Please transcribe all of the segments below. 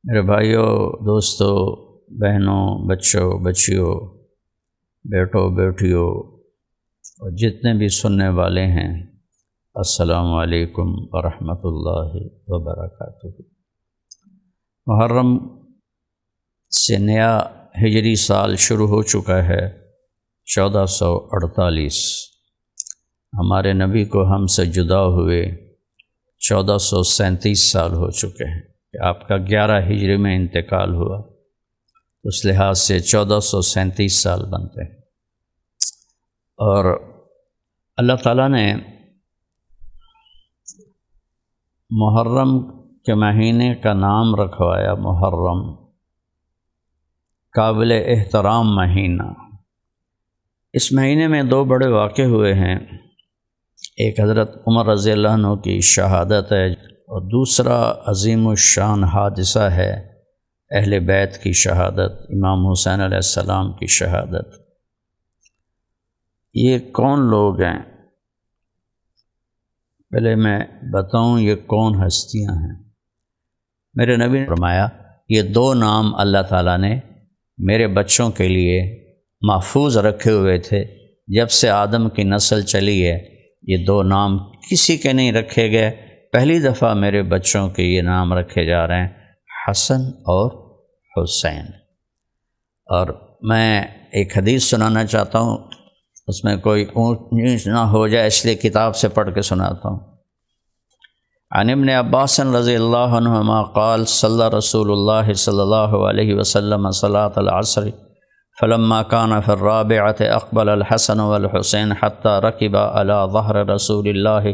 میرے بھائیوں، دوستوں، بہنوں، بچوں، بچیوں، بیٹوں، بیٹیوں اور جتنے بھی سننے والے ہیں، السلام علیکم ورحمۃ اللہ وبرکاتہ۔ محرم سے نیا ہجری سال شروع ہو چکا ہے، 1448۔ ہمارے نبی کو ہم سے جدا ہوئے 1437 سال ہو چکے ہیں کہ آپ کا 11 ہجری میں انتقال ہوا، اس لحاظ سے 1437 سال بنتے ہیں۔ اور اللہ تعالیٰ نے محرم کے مہینے کا نام رکھوایا محرم، قابل احترام مہینہ۔ اس مہینے میں دو بڑے واقعے ہوئے ہیں، ایک حضرت عمر رضی اللہ عنہ کی شہادت ہے اور دوسرا عظیم الشان حادثہ ہے اہل بیت کی شہادت، امام حسین علیہ السلام کی شہادت۔ یہ کون لوگ ہیں؟ پہلے میں بتاؤں یہ کون ہستیاں ہیں۔ میرے نبی نے فرمایا یہ دو نام اللہ تعالیٰ نے میرے بچوں کے لیے محفوظ رکھے ہوئے تھے، جب سے آدم کی نسل چلی ہے یہ دو نام کسی کے نہیں رکھے گئے، پہلی دفعہ میرے بچوں کے یہ نام رکھے جا رہے ہیں، حسن اور حسین۔ اور میں ایک حدیث سنانا چاہتا ہوں، اس میں کوئی اونچ نیچ نہ ہو جائے، اس لیے کتاب سے پڑھ کے سناتا ہوں۔ عن ابن عباس رضی اللہ عنہما قال صلی رسول اللہ صلی اللہ علیہ وسلم صلاۃ العصر فلما كان في الرابعة اقبل الحسن والحسين حتى ركبا على ظهر رسول الله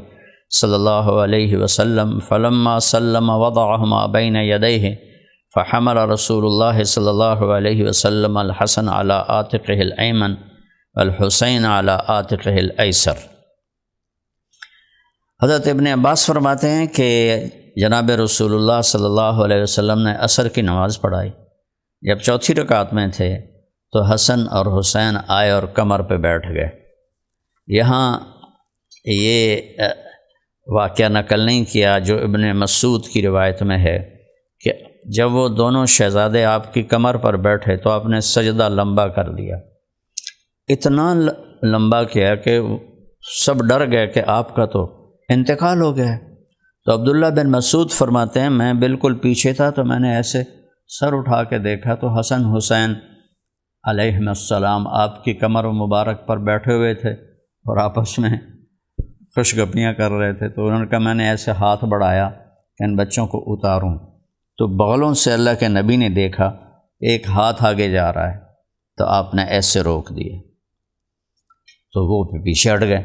صلی اللہ علیہ وسلم فلما سلم وضعهما بين يديه فحمل رسول اللہ صلی اللہ علیہ وسلم الحسن على عاتقه الأيمن والحسین على عاتقه الأيسر۔ حضرت ابن عباس فرماتے ہیں کہ جناب رسول اللہ صلی اللہ علیہ وسلم نے عصر کی نماز پڑھائی، جب چوتھی رکعت میں تھے تو حسن اور حسین آئے اور کمر پہ بیٹھ گئے۔ یہاں یہ واقعہ نقل نہیں کیا جو ابن مسعود کی روایت میں ہے کہ جب وہ دونوں شہزادے آپ کی کمر پر بیٹھے تو آپ نے سجدہ لمبا کر دیا، اتنا لمبا کیا کہ سب ڈر گئے کہ آپ کا تو انتقال ہو گیا ہے۔ تو عبداللہ بن مسعود فرماتے ہیں میں بالکل پیچھے تھا تو میں نے ایسے سر اٹھا کے دیکھا تو حسن حسین علیہم السلام آپ کی کمر مبارک پر بیٹھے ہوئے تھے اور آپس میں خوشگپیاں کر رہے تھے۔ تو انہوں نے کہا میں نے ایسے ہاتھ بڑھایا کہ ان بچوں کو اتاروں، تو بغلوں سے اللہ کے نبی نے دیکھا ایک ہاتھ آگے جا رہا ہے، تو آپ نے ایسے روک دیے، تو وہ پیچھے ہٹ گئے۔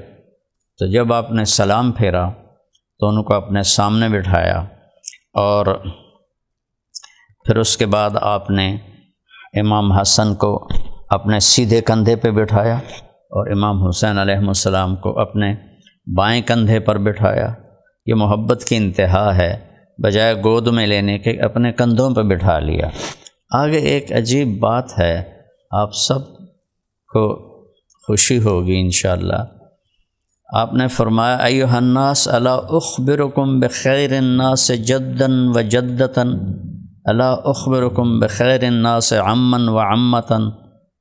تو جب آپ نے سلام پھیرا تو ان کو اپنے سامنے بٹھایا، اور پھر اس کے بعد آپ نے امام حسن کو اپنے سیدھے کندھے پہ بٹھایا اور امام حسین علیہ السلام کو اپنے بائیں کندھے پر بٹھایا۔ یہ محبت کی انتہا ہے، بجائے گود میں لینے کے اپنے کندھوں پہ بٹھا لیا۔ آگے ایک عجیب بات ہے، آپ سب کو خوشی ہوگی انشاءاللہ۔ آپ نے فرمایا ایھا الناس الا اخبرکم بخیر الناس جدا و جدتا، الا اخبرکم بخیر الناس عما و عمتا،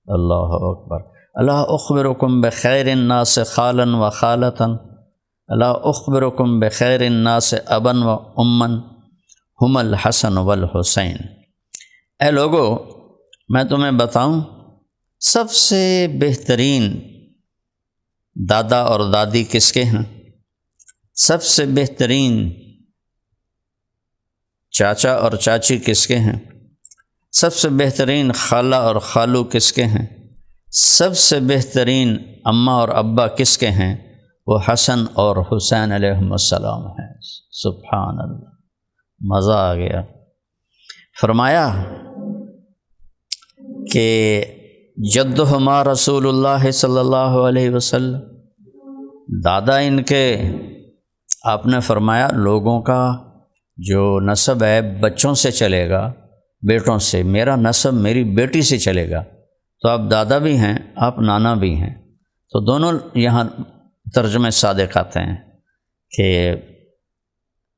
اللہ اکبر، الا اخبرکم بخیر الناس خالا و خالتا، الا اخبرکم بخیر الناس ابا و اما، ہم الحسن والحسین۔ اے لوگو، میں تمہیں بتاؤں سب سے بہترین دادا اور دادی کس کے ہیں؟ سب سے بہترین چاچا اور چاچی کس کے ہیں؟ سب سے بہترین خالہ اور خالو کس کے ہیں؟ سب سے بہترین اماں اور ابا کس کے ہیں؟ وہ حسن اور حسین علیہم السلام ہیں۔ سبحان اللہ، مزہ آ گیا۔ فرمایا کہ جدہما رسول اللہ صلی اللہ علیہ وسلم، دادا ان کے، آپ نے فرمایا لوگوں کا جو نسب ہے بچوں سے چلے گا، بیٹوں سے، میرا نسب میری بیٹی سے چلے گا، تو آپ دادا بھی ہیں، آپ نانا بھی ہیں۔ تو دونوں یہاں ترجمے صادق آتے ہیں کہ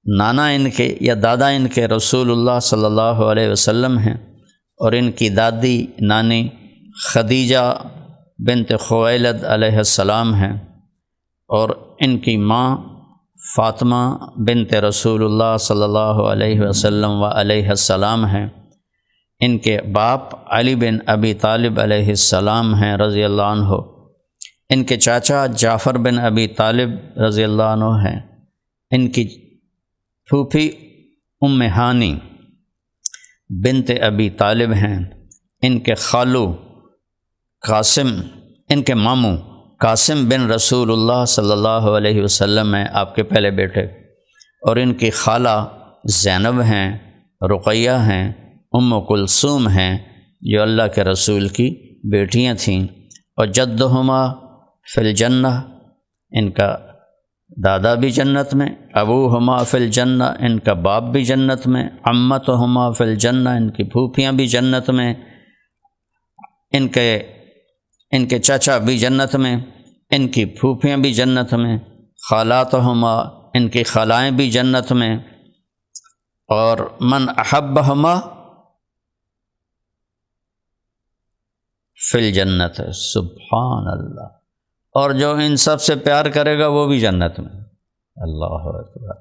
نانا ان کے یا دادا ان کے رسول اللہ صلی اللہ علیہ وسلم ہیں، اور ان کی دادی نانی خدیجہ بنت خویلد علیہ السلام ہیں، اور ان کی ماں فاطمہ بنت رسول اللہ صلی اللہ علیہ وسلم و علیہ السلام ہیں۔ ان کے باپ علی بن ابی طالب علیہ السلام ہیں رضی اللہ عنہ۔ ان کے چاچا جعفر بن ابی طالب رضی اللہ عنہ ہیں۔ ان کی پھوپھی ام ہانی بنت ابی طالب ہیں۔ ان کے خالو قاسم، ان کے ماموں قاسم بن رسول اللہ صلی اللہ علیہ وسلم ہیں، آپ کے پہلے بیٹے، اور ان کی خالہ زینب ہیں، رقیہ ہیں، ام کلثوم ہیں، جو اللہ کے رسول کی بیٹیاں تھیں، اور جدہما فی الجنہ، ان کا دادا بھی جنت میں، ابوہما فی الجنہ، ان کا باپ بھی جنت میں، عمتہما فی الجنہ، ان کی پھوپھیاں بھی جنت میں، ان کے چچا بھی جنت میں، ان کی پھوپھیاں بھی جنت میں، خالاتہما، ان کی خالائیں بھی جنت میں، اور من احبہما فی الجنت، سبحان اللہ، اور جو ان سب سے پیار کرے گا وہ بھی جنت میں۔ اللہ اکبر۔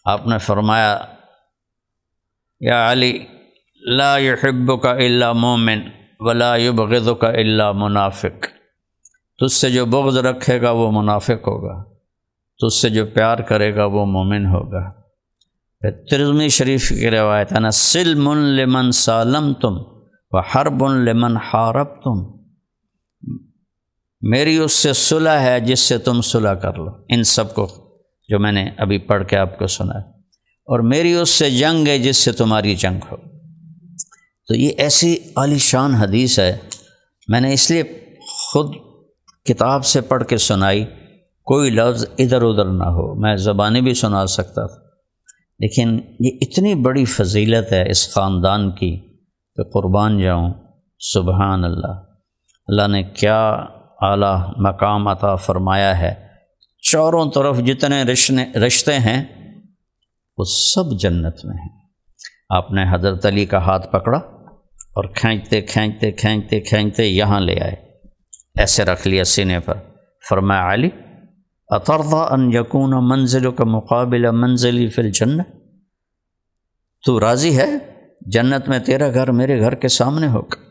آپ نے فرمایا یا علی لا یحبک الا مومن ولا یبغضک الا منافق، تجھ سے جو بغض رکھے گا وہ منافق ہوگا، تجھ سے جو پیار کرے گا وہ مومن ہوگا۔ ترمذی شریف کی روایت ہے نا، سلم لمن سالمتم وحرب لمن حاربتم، میری اس سے صلح ہے جس سے تم صلح کر لو، ان سب کو جو میں نے ابھی پڑھ کے آپ کو سنا ہے، اور میری اس سے جنگ ہے جس سے تمہاری جنگ ہو۔ تو یہ ایسی عالی شان حدیث ہے، میں نے اس لیے خود کتاب سے پڑھ کے سنائی، کوئی لفظ ادھر ادھر نہ ہو، میں زبانی بھی سنا سکتا تھا، لیکن یہ اتنی بڑی فضیلت ہے اس خاندان کی کہ قربان جاؤں۔ سبحان اللہ، اللہ نے کیا اعلیٰ مقام عطا فرمایا ہے، چاروں طرف جتنے رشتے ہیں وہ سب جنت میں ہیں۔ آپ نے حضرت علی کا ہاتھ پکڑا اور کھینچتے کھینچتے کھینچتے کھینچتے یہاں لے آئے، ایسے رکھ لیا سینے پر، فرمایا علی اترضی ان یکون منزلک مقابل منزلی فی الجنہ، تو راضی ہے جنت میں تیرا گھر میرے گھر کے سامنے ہوگا؟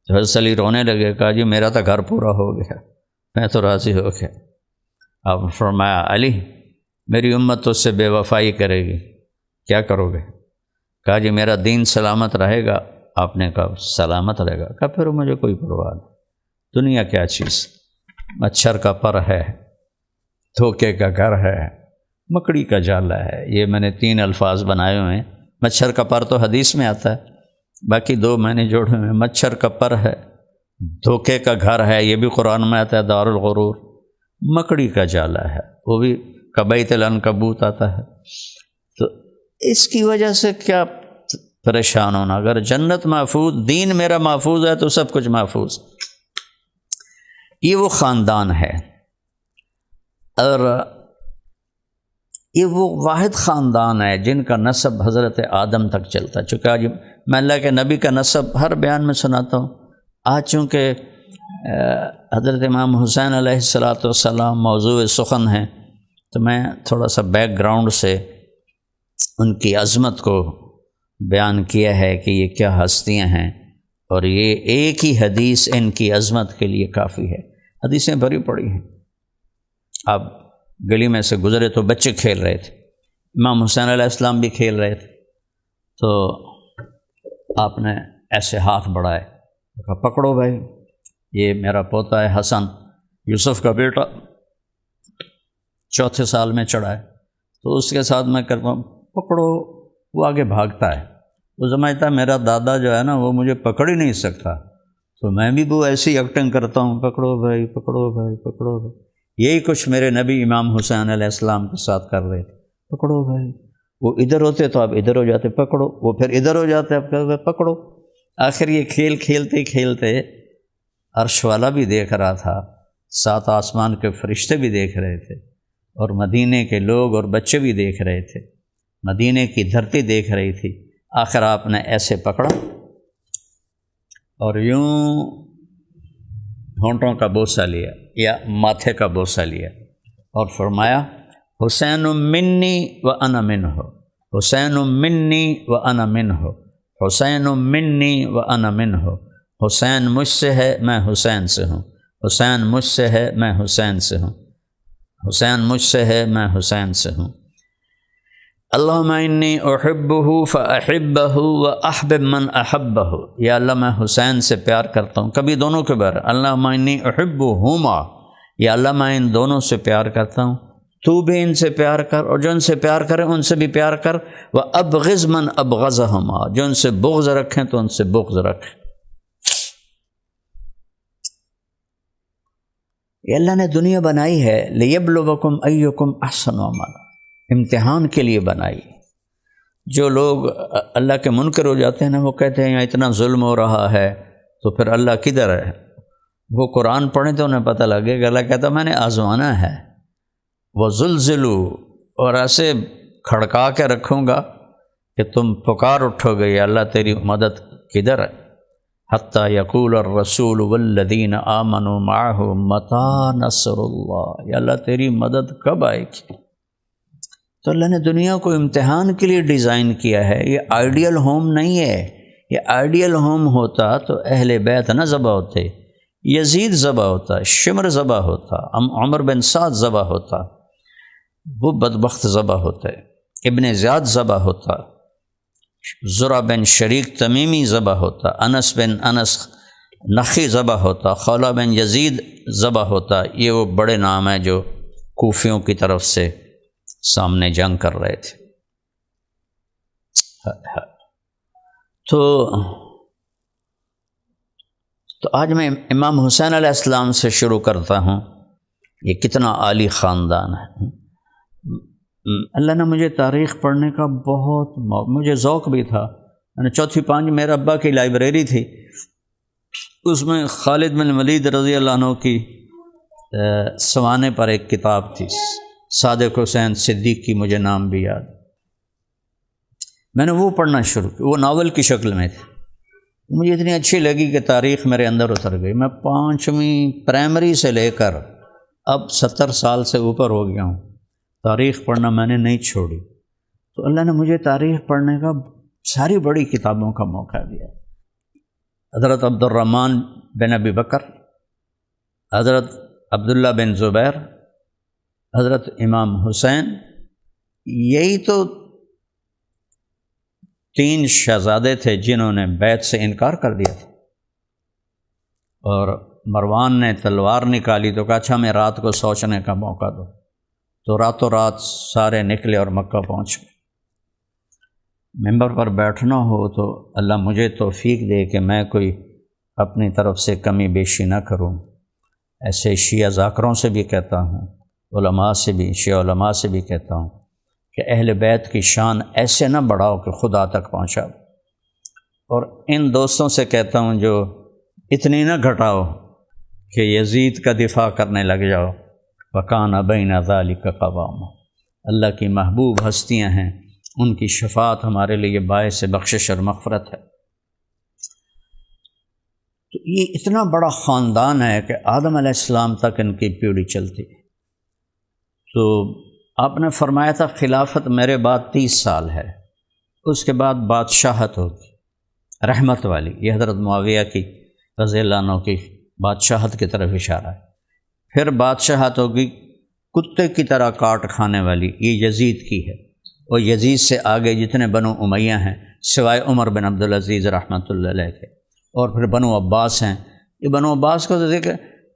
حضرت علی رونے لگے، کہا جی میرا تو گھر پورا ہو گیا، میں تو راضی ہو گیا۔ آپ نے فرمایا علی میری امت تو اس سے بے وفائی کرے گی، کیا کرو گے؟ کہا جی میرا دین سلامت رہے گا۔ آپ نے کہا سلامت رہے گا؟ کہا پھر مجھے کوئی پرواہ نہیں، دنیا کیا چیز، مچھر کا پر ہے، دھوکے کا گھر ہے، مکڑی کا جالا ہے، یہ میں نے 3 الفاظ بنائے ہوئے ہیں۔ مچھر کا پر تو حدیث میں آتا ہے، باقی 2 میں نے جوڑے ہوئے ہیں۔ مچھر کا پر ہے، دھوکے کا گھر ہے، یہ بھی قرآن میں آتا ہے، دار الغرور۔ مکڑی کا جالا ہے، وہ بھی کبیت العنکبوت آتا ہے۔ تو اس کی وجہ سے کیا پریشان ہونا، اگر جنت محفوظ، دین میرا محفوظ ہے تو سب کچھ محفوظ۔ یہ وہ خاندان ہے، اور یہ وہ واحد خاندان ہے جن کا نسب حضرت آدم تک چلتا ہے۔ چونکہ آج میں اللہ کے نبی کا نسب ہر بیان میں سناتا ہوں، آج چونکہ حضرت امام حسین علیہ السلام موضوع سخن ہیں، تو میں تھوڑا سا بیک گراؤنڈ سے ان کی عظمت کو بیان کیا ہے کہ یہ کیا ہستیاں ہیں، اور یہ ایک ہی حدیث ان کی عظمت کے لیے کافی ہے۔ حدیثیں بھری پڑی ہیں، آپ گلی میں سے گزرے تو بچے کھیل رہے تھے، امام حسین علیہ السلام بھی کھیل رہے تھے، تو آپ نے ایسے ہاتھ بڑھائے، کہا پکڑو بھائی، یہ میرا پوتا ہے حسن، یوسف کا بیٹا، 4تھے سال میں چڑھا ہے، تو اس کے ساتھ میں کرتا ہوں پکڑو، وہ آگے بھاگتا ہے، وہ سمجھتا ہے میرا دادا جو ہے نا وہ مجھے پکڑ ہی نہیں سکتا، تو میں بھی وہ ایسی ایکٹنگ کرتا ہوں، پکڑو بھائی پکڑو بھائی پکڑو بھائی۔ یہی کچھ میرے نبی امام حسین علیہ السلام کے ساتھ کر رہے تھے، پکڑو بھائی، وہ ادھر ہوتے تو آپ ادھر ہو جاتے، پکڑو، وہ پھر ادھر ہو جاتے، آپ کہتے پکڑو۔ آخر یہ کھیل کھیلتے کھیلتے عرش والا بھی دیکھ رہا تھا، 7 آسمان کے فرشتے بھی دیکھ رہے تھے، اور مدینے کے لوگ اور بچے بھی دیکھ رہے تھے، مدینے کی دھرتی دیکھ رہی تھی۔ آخر آپ نے ایسے پکڑا اور یوں ہونٹوں کا بوسہ لیا یا ماتھے کا بوسہ لیا اور فرمایا حسین منی و انا منہ، حسین منی و انا منہ، حسین منی و انا منہ، حسین مجھ سے ہے میں حسین سے ہوں، حسین مجھ سے ہے میں حسین سے ہوں، حسین مجھ سے ہے میں حسین سے ہوں۔ اللہم انی احبہ فاحبہ واحبب من احبہ، یا اللہ میں حسین سے پیار کرتا ہوں، کبھی دونوں کے بارے، اللہم انی احبہما، یا اللہ میں ان دونوں سے پیار کرتا ہوں، تو بھی ان سے پیار کر اور جو ان سے پیار کرے ان سے بھی پیار کر، وابغض من ابغضہما، جو ان سے بغض رکھیں تو ان سے بغض رکھیں۔ یہ اللہ نے دنیا بنائی ہے لیبلوکم ایکم احسن عملا، امتحان کے لیے بنائی۔ جو لوگ اللہ کے منکر ہو جاتے ہیں نا، وہ کہتے ہیں یہاں اتنا ظلم ہو رہا ہے تو پھر اللہ کدھر ہے؟ وہ قرآن پڑھیں تو انہیں پتہ لگے گا اللہ کہتا میں نے آزمانا ہے، وہ زلزلو، اور ایسے کھڑکا کے رکھوں گا کہ تم پکار اٹھو گے یا اللہ تیری مدد کدھر ہے؟ حتی یقول الرسول والذین آمنوا معہ متی نصر اللہ، یا اللہ تیری مدد کب آئے گی؟ تو اللہ نے دنیا کو امتحان کے لیے ڈیزائن کیا ہے، یہ آئیڈیل ہوم نہیں ہے۔ یہ آئیڈیل ہوم ہوتا تو اہل بیت نہ ذبح ہوتے، یزید ذبح ہوتا، شمر ذبح ہوتا، عمر بن سعد ذبح ہوتا، وہ بدبخت ذبح ہوتے، ابن زیاد ذبح ہوتا، زرع بن شریک تمیمی ذبح ہوتا، انس بن انس نخی ذبح ہوتا، خولہ بن یزید ذبح ہوتا۔ یہ وہ بڑے نام ہیں جو کوفیوں کی طرف سے سامنے جنگ کر رہے تھے۔ تو آج میں امام حسین علیہ السلام سے شروع کرتا ہوں۔ یہ کتنا عالی خاندان ہے۔ اللہ نے مجھے تاریخ پڑھنے کا بہت مجھے ذوق بھی تھا۔ میں نے چوتھی پانچ میرے ابا کی لائبریری تھی، اس میں خالد بن ولید رضی اللہ عنہ کی سوانے پر ایک کتاب تھی، صادق حسین صدیق کی، مجھے نام بھی یاد۔ میں نے وہ پڑھنا شروع کیا، وہ ناول کی شکل میں تھی، مجھے اتنی اچھی لگی کہ تاریخ میرے اندر اتر گئی۔ میں 5ویں پرائمری سے لے کر اب 70 سال سے اوپر ہو گیا ہوں، تاریخ پڑھنا میں نے نہیں چھوڑی۔ تو اللہ نے مجھے تاریخ پڑھنے کا ساری بڑی کتابوں کا موقع دیا۔ حضرت عبد الرحمن بن ابی بکر، حضرت عبداللہ بن زبیر، حضرت امام حسین، یہی تو 3 شہزادے تھے جنہوں نے بیعت سے انکار کر دیا تھا، اور مروان نے تلوار نکالی تو کہا اچھا ہمیں رات کو سوچنے کا موقع دو، تو راتوں رات سارے نکلے اور مکہ پہنچ گئے۔ ممبر پر بیٹھنا ہو تو اللہ مجھے توفیق دے کہ میں کوئی اپنی طرف سے کمی بیشی نہ کروں۔ ایسے شیعہ ذاکروں سے بھی کہتا ہوں، علماء سے بھی، شیعہ علماء سے بھی کہتا ہوں کہ اہل بیت کی شان ایسے نہ بڑھاؤ کہ خدا تک پہنچاؤ، اور ان دوستوں سے کہتا ہوں جو اتنی نہ گھٹاؤ کہ یزید کا دفاع کرنے لگ جاؤ۔ وَكَانَ بَيْنَ ذَلِكَ قَوَامًا، اللہ کی محبوب ہستیاں ہیں، ان کی شفاعت ہمارے لیے باعث بخشش اور مغفرت ہے۔ تو یہ اتنا بڑا خاندان ہے کہ آدم علیہ السلام تک ان کی پیڑھی چلتی ہے۔ تو آپ نے فرمایا تھا خلافت میرے بعد 30 سال ہے، اس کے بعد بادشاہت ہوگی رحمت والی۔ یہ حضرت معاویہ کی رضی اللہ عنہ کی بادشاہت کی طرف اشارہ ہے۔ پھر بادشاہت ہوگی کتے کی طرح کاٹ کھانے والی، یہ یزید کی ہے، اور یزید سے آگے جتنے بنو امیہ ہیں سوائے عمر بن عبدالعزیز رحمۃ اللہ علیہ کے، اور پھر بنو عباس ہیں۔ یہ بنو عباس کو تو دیکھ،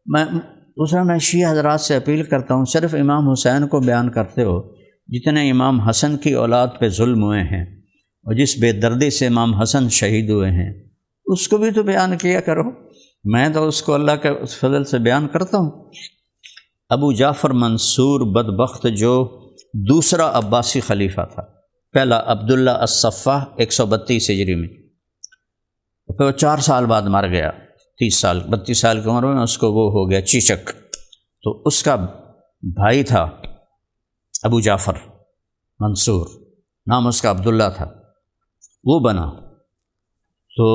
میں شیعہ حضرات سے اپیل کرتا ہوں، صرف امام حسین کو بیان کرتے ہو، جتنے امام حسن کی اولاد پہ ظلم ہوئے ہیں اور جس بے دردی سے امام حسن شہید ہوئے ہیں اس کو بھی تو بیان کیا کرو۔ میں تو اس کو اللہ کے فضل سے بیان کرتا ہوں۔ ابو جعفر منصور بدبخت جو دوسرا عباسی خلیفہ تھا، پہلا عبداللہ الصفاح 132 ہجری میں، پھر وہ 4 سال بعد مر گیا، 32 سال کی عمر میں اس کو وہ ہو گیا چیچک۔ تو اس کا بھائی تھا ابو جعفر منصور، نام اس کا عبداللہ تھا، وہ بنا۔ تو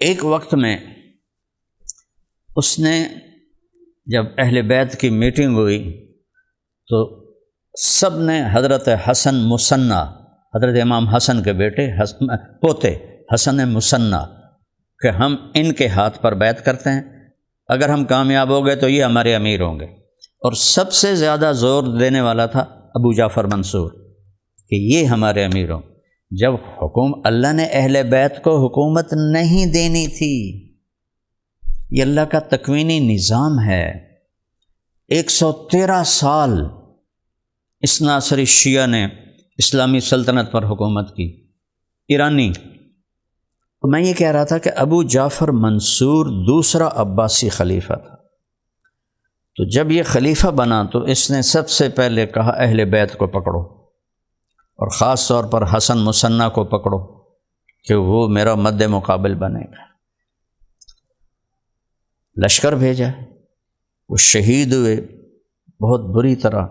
ایک وقت میں اس نے جب اہل بیت کی میٹنگ ہوئی تو سب نے حضرت حسن مثنیٰ، حضرت امام حسن کے بیٹے پوتے حسن مثنیٰ، کہ ہم ان کے ہاتھ پر بیعت کرتے ہیں، اگر ہم کامیاب ہو گئے تو یہ ہمارے امیر ہوں گے۔ اور سب سے زیادہ زور دینے والا تھا ابو جعفر منصور کہ یہ ہمارے امیر ہوں۔ جب اللہ نے اہل بیت کو حکومت نہیں دینی تھی، یہ اللہ کا تکوینی نظام ہے۔ 113 سال اثنا عشری شیعہ نے اسلامی سلطنت پر حکومت کی، ایرانی۔ تو میں یہ کہہ رہا تھا کہ ابو جعفر منصور دوسرا عباسی خلیفہ تھا، تو جب یہ خلیفہ بنا تو اس نے سب سے پہلے کہا اہل بیت کو پکڑو، اور خاص طور پر حسن مثنیٰ کو پکڑو کہ وہ میرا مد مقابل بنے گا۔ لشکر بھیجا، وہ شہید ہوئے، بہت بری طرح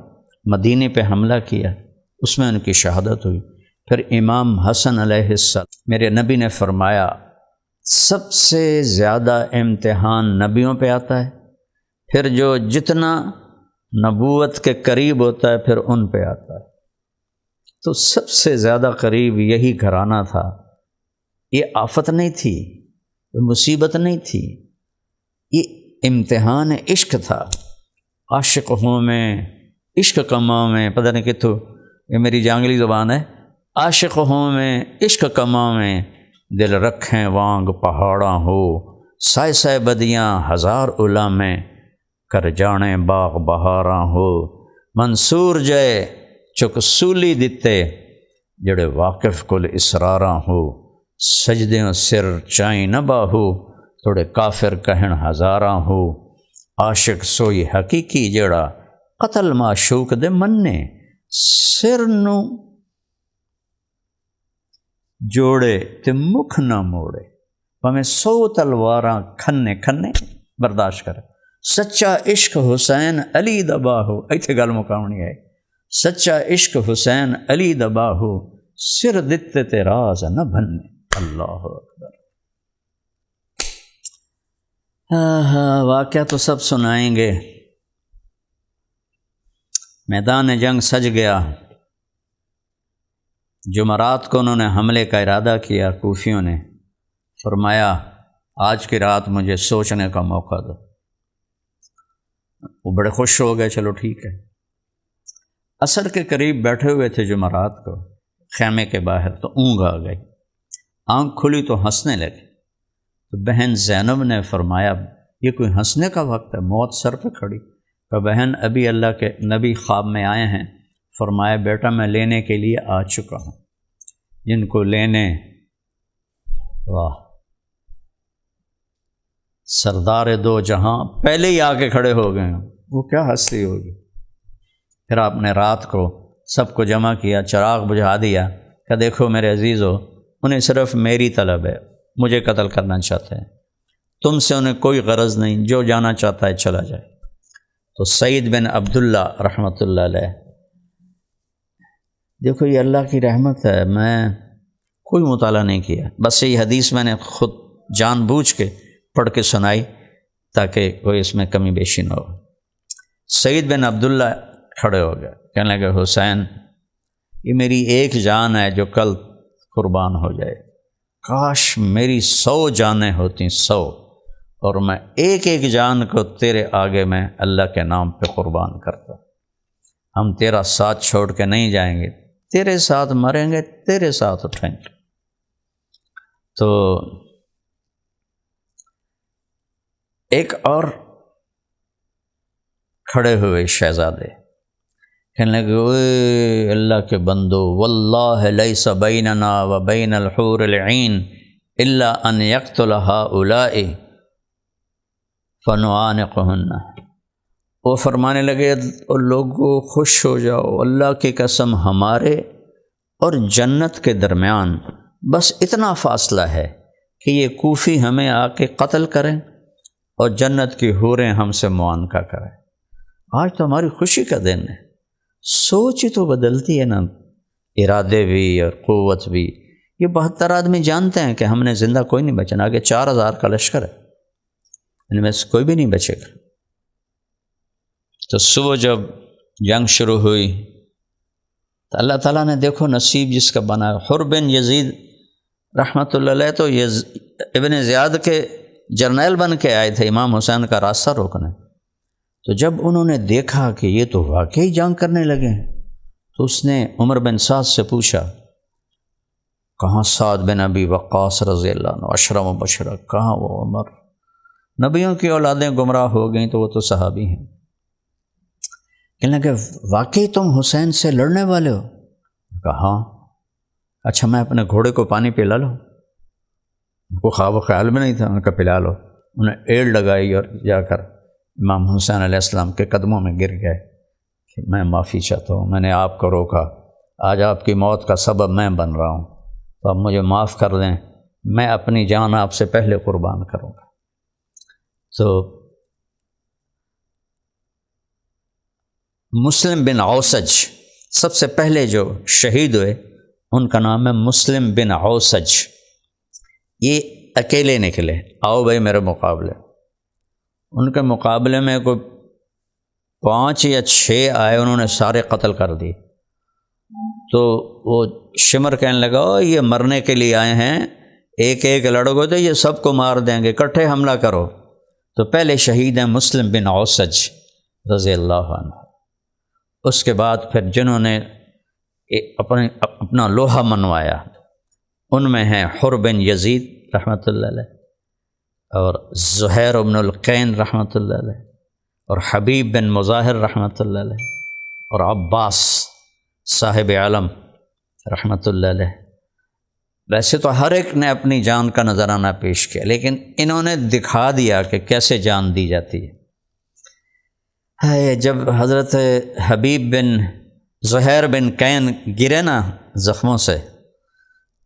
مدینے پہ حملہ کیا، اس میں ان کی شہادت ہوئی۔ پھر امام حسن علیہ السلام، میرے نبی نے فرمایا سب سے زیادہ امتحان نبیوں پہ آتا ہے، پھر جو جتنا نبوت کے قریب ہوتا ہے پھر ان پہ آتا ہے۔ تو سب سے زیادہ قریب یہی گھرانہ تھا۔ یہ آفت نہیں تھی، یہ مصیبت نہیں تھی، یہ امتحان عشق تھا۔ عاشق ہوں میں، عشق کماؤں میں، پتہ نہیں کتوں، یہ میری جانگلی زبان ہے، عاشق ہوں میں، عشق کماؤں میں، دل رکھیں وانگ پہاڑاں ہو، سائے سائے بدیاں ہزار الا میں، کر جانے باغ بہاراں ہو، منصور جے چک سولی دتے، جڑے واقف کل اسراراں ہو، سجدیوں سر چائیں نہ باہو، تھوڑے کافر کہن ہزاراں ہو، عاشق سوئی حقیقی جڑا قتل معشوق دے مننے، سر نو جوڑے تے مکھ نہ موڑے، پمیں 100 تلواراں کھنے کھنے برداشت کرے۔ سچا عشق حسین علی دا باہو، ایتھے گل مکاونی ہے، سچا عشق حسین علی دا باہو، سر دتے تے راز نہ بھنے۔ اللہ اکبر۔ واقعہ تو سب سنائیں گے۔ میدان جنگ سج گیا، جمعرات کو انہوں نے حملے کا ارادہ کیا، کوفیوں نے فرمایا آج کی رات مجھے سوچنے کا موقع دو۔ وہ بڑے خوش ہو گئے، چلو ٹھیک ہے۔ عصر کے قریب بیٹھے ہوئے تھے جمعرات کو خیمے کے باہر، تو اونگ آ گئی، آنکھ کھلی تو ہنسنے لگے۔ تو بہن زینب نے فرمایا یہ کوئی ہنسنے کا وقت ہے، موت سر پہ کھڑی۔ کہ بہن ابھی اللہ کے نبی خواب میں آئے ہیں، فرمایا بیٹا میں لینے کے لیے آ چکا ہوں، جن کو لینے، واہ، سردار دو جہاں پہلے ہی آ کے کھڑے ہو گئے ہیں، وہ کیا ہستی ہوگی۔ پھر آپ نے رات کو سب کو جمع کیا، چراغ بجھا دیا کہ دیکھو میرے عزیزو، انہیں صرف میری طلب ہے، مجھے قتل کرنا چاہتے ہیں، تم سے انہیں کوئی غرض نہیں، جو جانا چاہتا ہے چلا جائے۔ تو سعید بن عبداللہ رحمۃ اللہ علیہ، دیکھو یہ اللہ کی رحمت ہے، میں کوئی مطالعہ نہیں کیا، بس یہ حدیث میں نے خود جان بوجھ کے پڑھ کے سنائی تاکہ کوئی اس میں کمی بیشی نہ ہو۔ سعید بن عبداللہ کھڑے ہو گئے، کہنے لگے حسین یہ میری ایک جان ہے جو کل قربان ہو جائے، کاش میری 100 جانیں ہوتی، 100، اور میں ایک ایک جان کو تیرے آگے میں اللہ کے نام پہ قربان کرتا۔ ہم تیرا ساتھ چھوڑ کے نہیں جائیں گے، تیرے ساتھ مریں گے، تیرے ساتھ اٹھیں گے۔ تو ایک اور کھڑے ہوئے شہزادے، کہنے لگے اوے اللہ کے بندو، واللہ لیس بیننا و بین الحور العین الا ان یقتل ہؤلاء فنعانقہن۔ وہ فرمانے لگے لوگوں خوش ہو جاؤ، اللہ کی قسم ہمارے اور جنت کے درمیان بس اتنا فاصلہ ہے کہ یہ کوفی ہمیں آ کے قتل کریں اور جنت کی حوریں ہم سے معانقہ کریں۔ آج تو ہماری خوشی کا دن ہے، سوچ ہی تو بدلتی ہے نا، ارادے بھی اور قوت بھی۔ یہ 72 آدمی جانتے ہیں کہ ہم نے زندہ کوئی نہیں بچنا، آگے 4000 کا لشکر ہے، ان میں سے کوئی بھی نہیں بچے گا۔ تو صبح جب جنگ شروع ہوئی تو اللہ تعالیٰ نے دیکھو نصیب جس کا بنا۔ حر بن یزید رحمۃ اللہ علیہ تو ابن زیاد کے جرنیل بن کے آئے تھے امام حسین کا راستہ روکنے۔ تو جب انہوں نے دیکھا کہ یہ تو واقعی جنگ کرنے لگے ہیں، تو اس نے عمر بن سعد سے پوچھا، کہاں سعد بن ابی وقاص رضی اللہ عنہ، اشرم و بشرہ، کہاں وہ عمر؟ نبیوں کی اولادیں گمراہ ہو گئیں تو وہ تو صحابی ہیں۔ کہنے لگے واقعی تم حسین سے لڑنے والے ہو؟ کہا ہاں۔ اچھا میں اپنے گھوڑے کو پانی پلا لوں؟ ان کو خواب و خیال میں نہیں تھا، ان کا پلا لو۔ انہیں ایڑ لگائی اور جا کر امام حسین علیہ السلام کے قدموں میں گر گئے کہ میں معافی چاہتا ہوں، میں نے آپ کو روکا، آج آپ کی موت کا سبب میں بن رہا ہوں، تو آپ مجھے معاف کر دیں، میں اپنی جان آپ سے پہلے قربان کروں گا۔ تو مسلم بن اوسج سب سے پہلے جو شہید ہوئے ان کا نام ہے مسلم بن اوسج۔ یہ اکیلے نکلے، آؤ بھائی میرے مقابلے۔ ان کے مقابلے میں کوئی 5 یا 6 آئے، انہوں نے سارے قتل کر دی۔ تو وہ شمر کہنے لگا یہ مرنے کے لیے آئے ہیں، ایک ایک لڑو تو یہ سب کو مار دیں گے، اکٹھے حملہ کرو۔ تو پہلے شہید ہیں مسلم بن اوسج رضی اللہ عنہ۔ اس کے بعد پھر جنہوں نے اپنا لوہا منوایا ان میں ہیں حر بن یزید رحمۃ اللہ علیہ، اور زہیر بن القین رحمۃ اللہ علیہ، اور حبیب بن مظاہر رحمۃ اللہ علیہ، اور عباس صاحب علم رحمۃ اللہ علیہ۔ ویسے تو ہر ایک نے اپنی جان کا نذرانہ پیش کیا، لیکن انہوں نے دکھا دیا کہ کیسے جان دی جاتی ہے۔ جب حضرت حبیب بن زہیر بن قین گرے نا زخموں سے،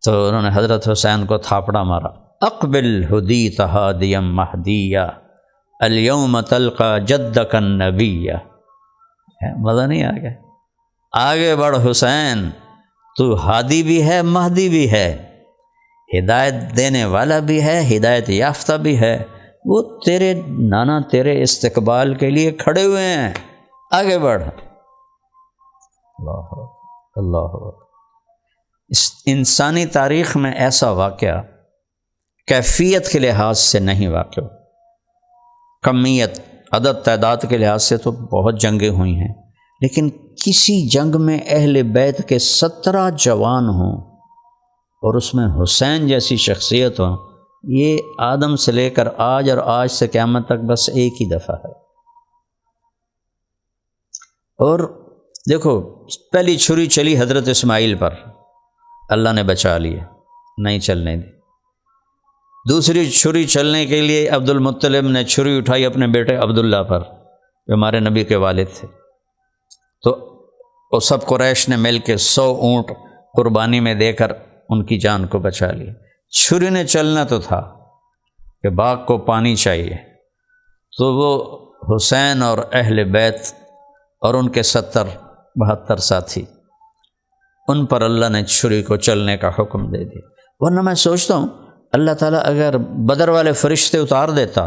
تو انہوں نے حضرت حسین کو تھاپڑا مارا، اقبل ہدیت ہادیم مہدیہ الیوم تلقی جدک النبیہ۔ مزہ نہیں آ گیا؟ آگے بڑھ حسین، تو ہادی بھی ہے مہدی بھی ہے، ہدایت دینے والا بھی ہے، ہدایت یافتہ بھی ہے، وہ تیرے نانا تیرے استقبال کے لیے کھڑے ہوئے ہیں، آگے بڑھ۔ اللہ اللہ۔ اس انسانی تاریخ میں ایسا واقعہ کیفیت کے لحاظ سے نہیں واقع، کمیت عدد تعداد کے لحاظ سے تو بہت جنگیں ہوئی ہیں، لیکن کسی جنگ میں اہل بیت کے 17 جوان ہوں اور اس میں حسین جیسی شخصیت ہو، یہ آدم سے لے کر آج اور آج سے قیامت تک بس ایک ہی دفعہ ہے۔ اور دیکھو پہلی چھری چلی حضرت اسماعیل پر، اللہ نے بچا لیا، نہیں چلنے دی۔ دوسری چھری چلنے کے لیے عبد المطلب نے چھری اٹھائی اپنے بیٹے عبداللہ پر جو ہمارے نبی کے والد تھے، تو وہ سب قریش نے مل کے 100 اونٹ قربانی میں دے کر ان کی جان کو بچا لیا۔ چھری نے چلنا تو تھا کہ باغ کو پانی چاہیے، تو وہ حسین اور اہل بیت اور ان کے 72 ساتھی، ان پر اللہ نے چھری کو چلنے کا حکم دے دیا۔ ورنہ میں سوچتا ہوں اللہ تعالیٰ اگر بدر والے فرشتے اتار دیتا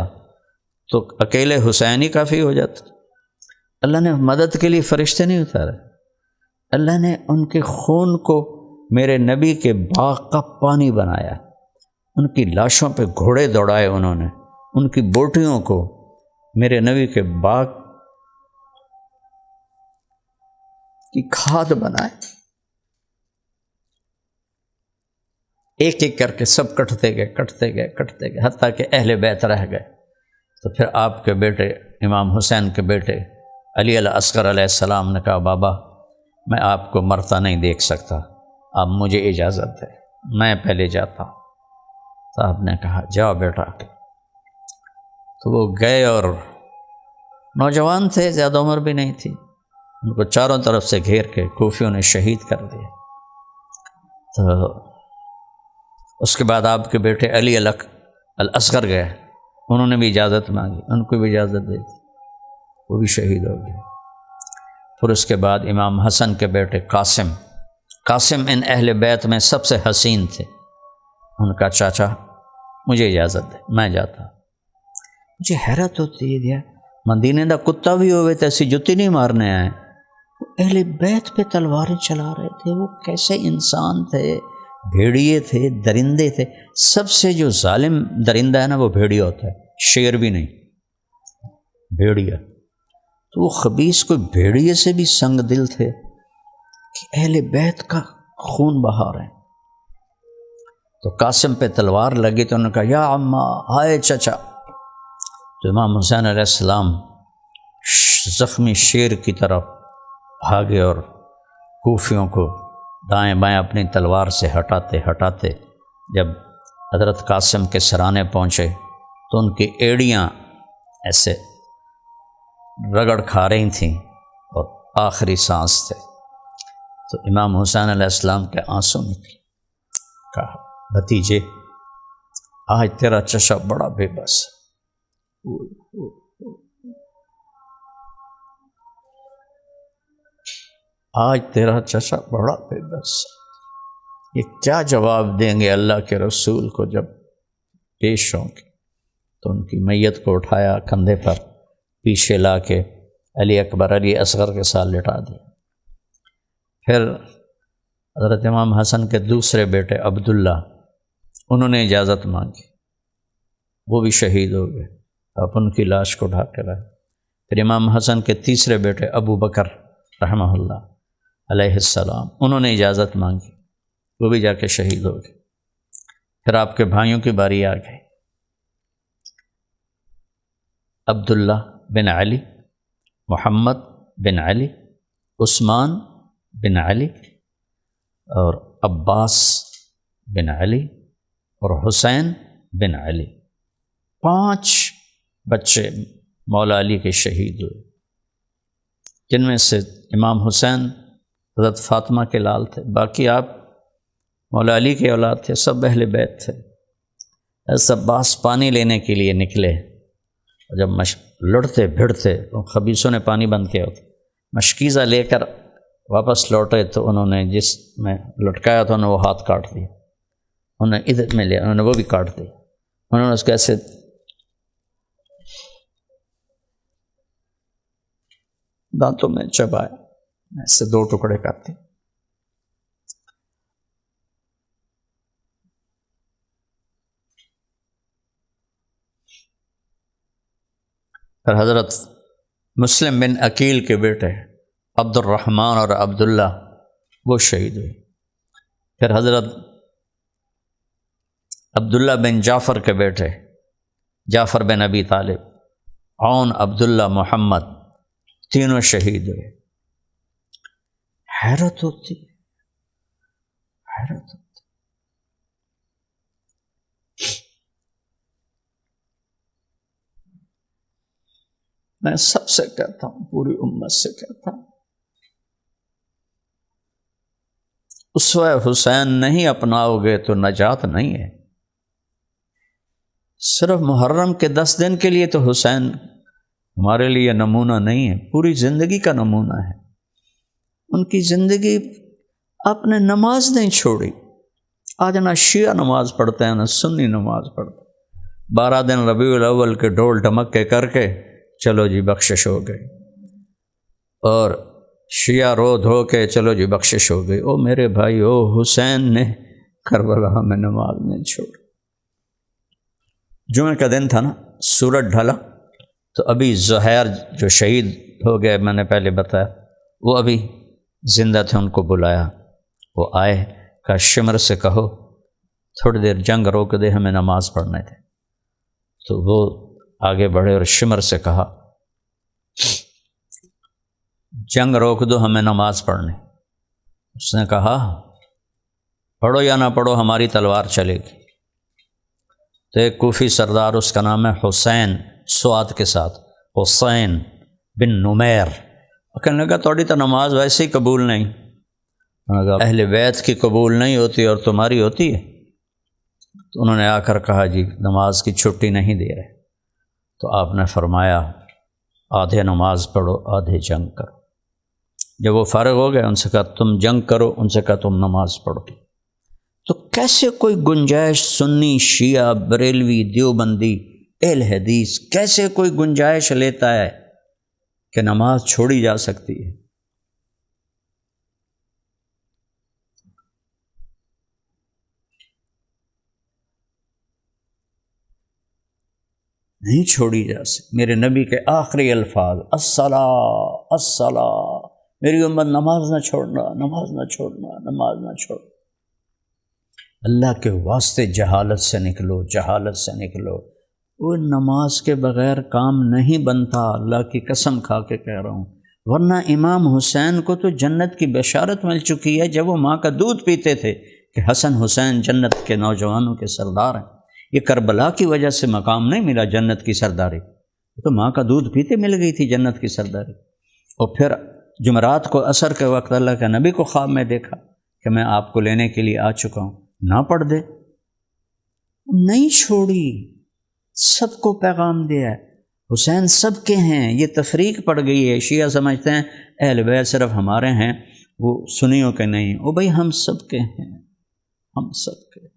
تو اکیلے حسین ہی کافی ہو جاتا۔ اللہ نے مدد کے لیے فرشتے نہیں اتارے، اللہ نے ان کے خون کو میرے نبی کے باغ کا پانی بنایا، ان کی لاشوں پہ گھوڑے دوڑائے، انہوں نے ان کی بوٹیوں کو میرے نبی کے باغ کی کھاد بنائے۔ ایک ایک کر کے سب کٹتے گئے حتیٰ کہ اہل بیت رہ گئے۔ تو پھر آپ کے بیٹے امام حسین کے بیٹے علی الاصغر علیہ السلام نے کہا بابا میں آپ کو مرتا نہیں دیکھ سکتا، آپ مجھے اجازت دیں، میں پہلے جاتا ہوں۔ تو آپ نے کہا جاؤ بیٹا۔ تو وہ گئے، اور نوجوان تھے، زیادہ عمر بھی نہیں تھی، ان کو چاروں طرف سے گھیر کے کوفیوں نے شہید کر دیا۔ تو اس کے بعد آپ کے بیٹے علی الاصغر گئے، انہوں نے بھی اجازت مانگی، ان کو بھی اجازت دے دی، وہ بھی شہید ہو گئے۔ پھر اس کے بعد امام حسن کے بیٹے قاسم ان اہل بیت میں سب سے حسین تھے۔ ان کا چاچا مجھے اجازت دے میں جاتا۔ مجھے حیرت ہوتی ہے گیا مدینے دا کتا بھی ہوئے تو ایسی جتی نہیں مارنے آئے، اہل بیت پہ تلواریں چلا رہے تھے۔ وہ کیسے انسان تھے، بھیڑیے تھے، درندے تھے۔ سب سے جو ظالم درندہ ہے نا وہ بھیڑیا ہوتا ہے، شیر بھی نہیں، بھیڑیا۔ تو وہ خبیث کوئی بھیڑیے سے بھی سنگ دل تھے کہ اہل بیت کا خون بہا رہے ہیں۔ تو قاسم پہ تلوار لگی تو انہوں نے کہا یا عمّا، ہائے چچا۔ تو امام حسین علیہ السلام زخمی شیر کی طرف بھاگے اور کوفیوں کو دائیں بائیں اپنی تلوار سے ہٹاتے جب حضرت قاسم کے سرانے پہنچے تو ان کی ایڑیاں ایسے رگڑ کھا رہی تھیں اور آخری سانس تھے۔ تو امام حسین علیہ السلام کے آنسو نکلے۔ کہا بھتیجے آج تیرا چچا بڑا بے بس ہے۔ آج تیرا چچا بڑا بے بس ہے۔ یہ کیا جواب دیں گے اللہ کے رسول کو جب پیش ہوں گے؟ تو ان کی میت کو اٹھایا کندھے پر، پیچھے لا کے علی اکبر علی اصغر کے ساتھ لٹا دیا۔ پھر حضرت امام حسن کے دوسرے بیٹے عبداللہ، انہوں نے اجازت مانگی، وہ بھی شہید ہو گئے۔ آپ ان کی لاش کو ڈھانپ کے لائے۔ پھر امام حسن کے تیسرے بیٹے ابو بکر رحمہ اللہ علیہ السلام، انہوں نے اجازت مانگی، وہ بھی جا کے شہید ہو گئے۔ پھر آپ کے بھائیوں کی باری آ گئی، عبداللہ بن علی، محمد بن علی، عثمان بن علی اور عباس بن علی اور حسین بن علی، 5 بچے مولا علی کے شہید ہوئے، جن میں سے امام حسین حضرت فاطمہ کے لال تھے، باقی آپ مولا علی کے اولاد تھے، سب اہل بیت تھے۔ حضرت عباس پانی لینے کے لیے نکلے، جب لڑتے بھڑتے خبیثوں نے پانی بند کیا ہوتا، مشکیزہ لے کر واپس لوٹے تو انہوں نے جس میں لٹکایا تھا انہوں نے وہ ہاتھ کاٹ دیا، انہوں نے ادھر میں لیا، انہوں نے وہ بھی کاٹ دیا، انہوں نے اس کو ایسے دانتوں میں چبایا، ایسے 2 ٹکڑے کرتے۔ پھر حضرت مسلم بن عقیل کے بیٹے عبد الرحمن اور عبداللہ وہ شہید ہوئے۔ پھر حضرت عبداللہ بن جعفر کے بیٹے جعفر بن ابی طالب، عون، عبداللہ، محمد، تینوں شہید ہوئے۔ حیرت ہوتی، حیرت ہوتی۔ میں سب سے کہتا ہوں، پوری امت سے کہتا ہوں، اسوہ حسین نہیں اپناؤ گے تو نجات نہیں ہے۔ صرف محرم کے 10 دن کے لیے تو حسین ہمارے لیے نمونہ نہیں ہے، پوری زندگی کا نمونہ ہے۔ ان کی زندگی آپ نے نماز نہیں چھوڑی۔ آج نہ شیعہ نماز پڑھتے ہیں نہ سنی نماز پڑھتے، 12 دن ربیع الاول کے ڈول ڈھمکے کر کے چلو جی بخشش ہو گئی، اور شیعہ رو دھو کے چلو جی بخشش ہو گئی۔ او میرے بھائی، او حسین نے کربلا میں نماز نہیں چھوڑی۔ جمعہ کا دن تھا نا، سورج ڈھلا تو ابھی زہیر جو شہید ہو گئے میں نے پہلے بتایا، وہ ابھی زندہ تھے، ان کو بلایا، وہ آئے، کہا شمر سے کہو تھوڑی دیر جنگ روک دے، ہمیں نماز پڑھنے تھے۔ تو وہ آگے بڑھے اور شمر سے کہا جنگ روک دو، ہمیں نماز پڑھنے۔ اس نے کہا پڑھو یا نہ پڑھو ہماری تلوار چلے گی۔ تو ایک کوفی سردار، اس کا نام ہے حسین، سواد کے ساتھ، حسین بن نمیر، کہنے لگا توڑی تو نماز ویسے ہی قبول نہیں، اہل بیت کی قبول نہیں ہوتی اور تمہاری ہوتی ہے۔ تو انہوں نے آ کر کہا جی نماز کی چھٹی نہیں دے رہے۔ تو آپ نے فرمایا آدھے نماز پڑھو آدھے جنگ کرو۔ جب وہ فارغ ہو گئے ان سے کہا تم جنگ کرو، ان سے کہا تم نماز پڑھو۔ تو کیسے کوئی گنجائش سنی، شیعہ، بریلوی، دیوبندی، اہل حدیث کیسے کوئی گنجائش لیتا ہے کہ نماز چھوڑی جا سکتی ہے؟ نہیں چھوڑی جا سکتی۔ میرے نبی کے آخری الفاظ الصلاۃ الصلاۃ، میری امت نماز نہ چھوڑنا، نماز نہ چھوڑنا، نماز نہ چھوڑنا۔ اللہ کے واسطے جہالت سے نکلو، جہالت سے نکلو۔ وہ نماز کے بغیر کام نہیں بنتا، اللہ کی قسم کھا کے کہہ رہا ہوں۔ ورنہ امام حسین کو تو جنت کی بشارت مل چکی ہے جب وہ ماں کا دودھ پیتے تھے کہ حسن حسین جنت کے نوجوانوں کے سردار ہیں۔ یہ کربلا کی وجہ سے مقام نہیں ملا جنت کی سرداری، تو ماں کا دودھ پیتے مل گئی تھی جنت کی سرداری۔ اور پھر جمعرات کو عصر کے وقت اللہ کے نبی کو خواب میں دیکھا کہ میں آپ کو لینے کے لیے آ چکا ہوں، نہ پڑھ دے، نہیں چھوڑی، سب کو پیغام دیا ہے۔ حسین سب کے ہیں، یہ تفریق پڑ گئی ہے۔ شیعہ سمجھتے ہیں اہل بیت صرف ہمارے ہیں، وہ سنیوں کے نہیں۔ او بھائی ہم سب کے ہیں، ہم سب کے ہیں۔